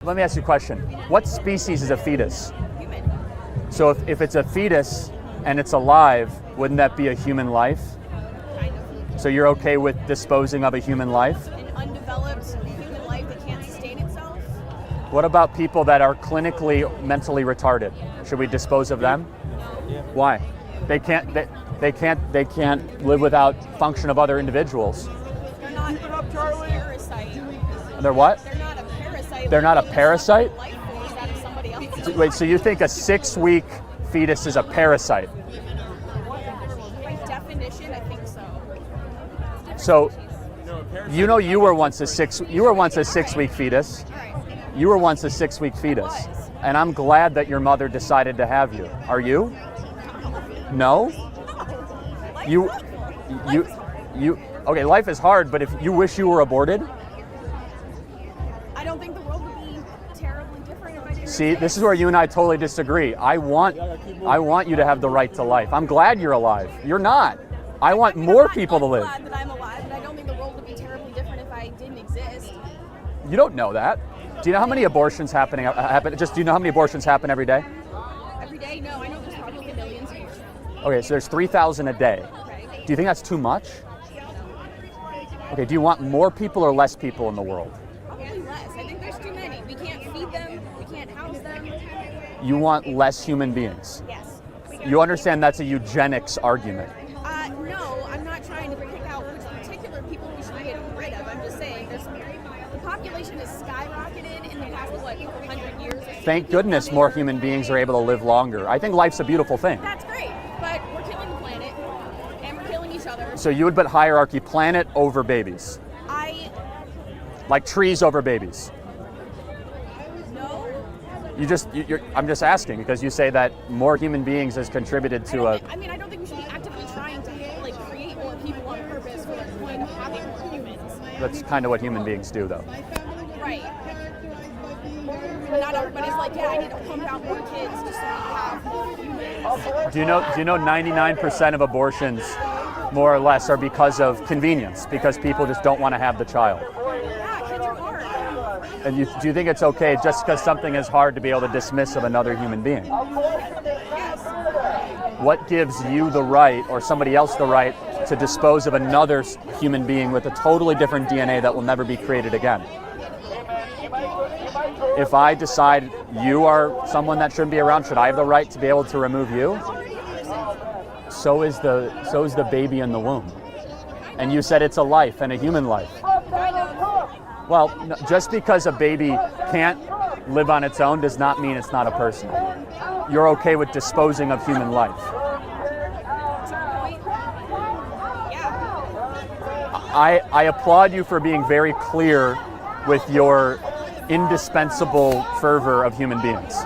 Let me ask you a question. What species is a fetus? Human. So if it's a fetus and it's alive, wouldn't that be a human life? Kind of. So you're okay with disposing of a human life? An undeveloped human life that can't sustain itself? What about people that are clinically mentally retarded? Should we dispose of them? No. Why? They can't live without function of other individuals. They're not a parasite. They're what? They're not a parasite. They're not a parasite? Life force out of somebody else. Wait, so you think a 6-week fetus is a parasite? By definition, I think so. So, you know, you were once a 6-week fetus. You were once a 6-week fetus, and I'm glad that your mother decided to have you. Are you? No? You. Okay, life is hard, but if you wish you were aborted. I don't think the world would be terribly different if I didn't. See, this is where you and I totally disagree. I want you to have the right to life. I'm glad you're alive. You're not. I want more people to live. I'm glad that I'm alive, but I don't think the world would be terribly different if I didn't exist. You don't know that. Do you know how many abortions happen? Do you know how many abortions happen every day? Every day? No, I know there's probably millions. Okay, so there's 3,000 a day. Okay. Do you think that's too much? Okay, do you want more people or less people in the world? Probably less. I think there's too many. We can't feed them. We can't house them. You want less human beings? Yes. You understand that's a eugenics argument. No, I'm not trying to pick out which particular people we should get rid of. I'm just saying the population has skyrocketed in the past, 100 years? Thank goodness more human beings are able to live longer. I think life's a beautiful thing. That's great, but we're killing the planet, and we're killing each other. So you would put hierarchy, planet over babies? Like trees over babies? No. I'm just asking because you say that more human beings has contributed to I don't think we should be actively trying to create more people on purpose for the point of having more humans. That's kind of what human beings do, though. Right. But not everybody's I need to pump out more kids just so we have more humans. Do you know 99% of abortions, more or less, are because of convenience, because people just don't want to have the child? Yeah, kids are hard. And do you think it's okay just because something is hard to be able to dismiss of another human being? Yes. What gives you the right, or somebody else the right, to dispose of another human being with a totally different DNA that will never be created again? If I decide you are someone that shouldn't be around, should I have the right to be able to remove you? So is the baby in the womb. And you said it's a life and a human life. Well, just because a baby can't live on its own does not mean it's not a person. You're okay with disposing of human life. I applaud you for being very clear with your indispensable fervor of human beings.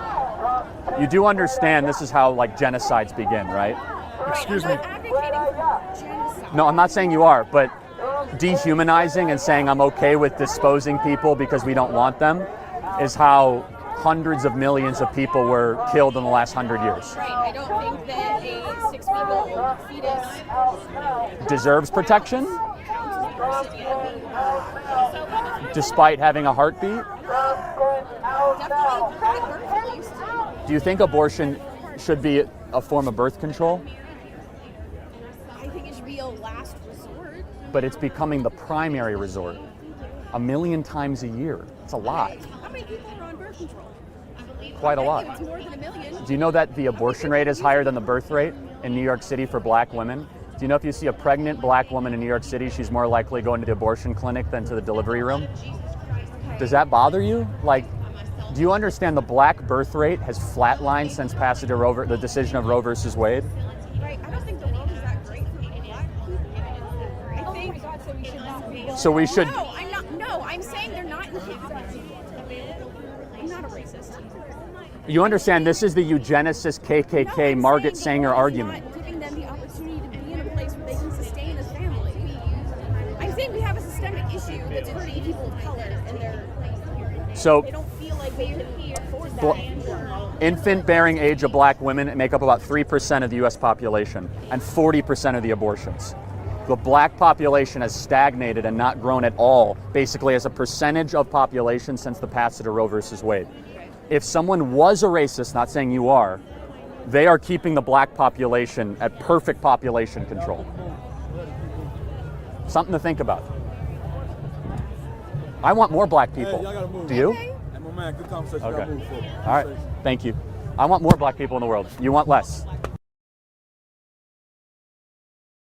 You do understand this is how genocides begin, right? Excuse me. No, I'm not saying you are, but dehumanizing and saying I'm okay with disposing people because we don't want them is how hundreds of millions of people were killed in the last 100 years. Right. I don't think that a 6-week-old fetus deserves protection, despite having a heartbeat. Definitely birth, at least. Do you think abortion should be a form of birth control? I think it should be a last resort. But it's becoming the primary resort. 1 million times a year. It's a lot. How many people are on birth control? Quite a lot. It's more than 1 million. Do you know that the abortion rate is higher than the birth rate in New York City for black women? Do you know if you see a pregnant black woman in New York City, she's more likely going to the abortion clinic than to the delivery room? Does that bother you? Do you understand the black birth rate has flatlined since passage of the decision of Roe versus Wade? Right. I don't think the world is that great for black people. I think. So we should. No, I'm not. No, I'm saying they're not. I'm not a racist. You understand this is the eugenicist KKK Margaret Sanger argument. Not giving them the opportunity to be in a place where they can sustain a family. I'm saying we have a systemic issue that's hurting people of color, and they don't feel like they can afford that anymore. Infant bearing age of black women make up about 3% of the U.S. population and 40% of the abortions. The black population has stagnated and not grown at all, basically as a percentage of population since the passage of Roe versus Wade. If someone was a racist, not saying you are, they are keeping the black population at perfect population control. Something to think about. I want more black people. Do you? Okay. Hey, my man, good conversation. Okay. Gotta move forward. All right. Thank you. I want more black people in the world. You want less.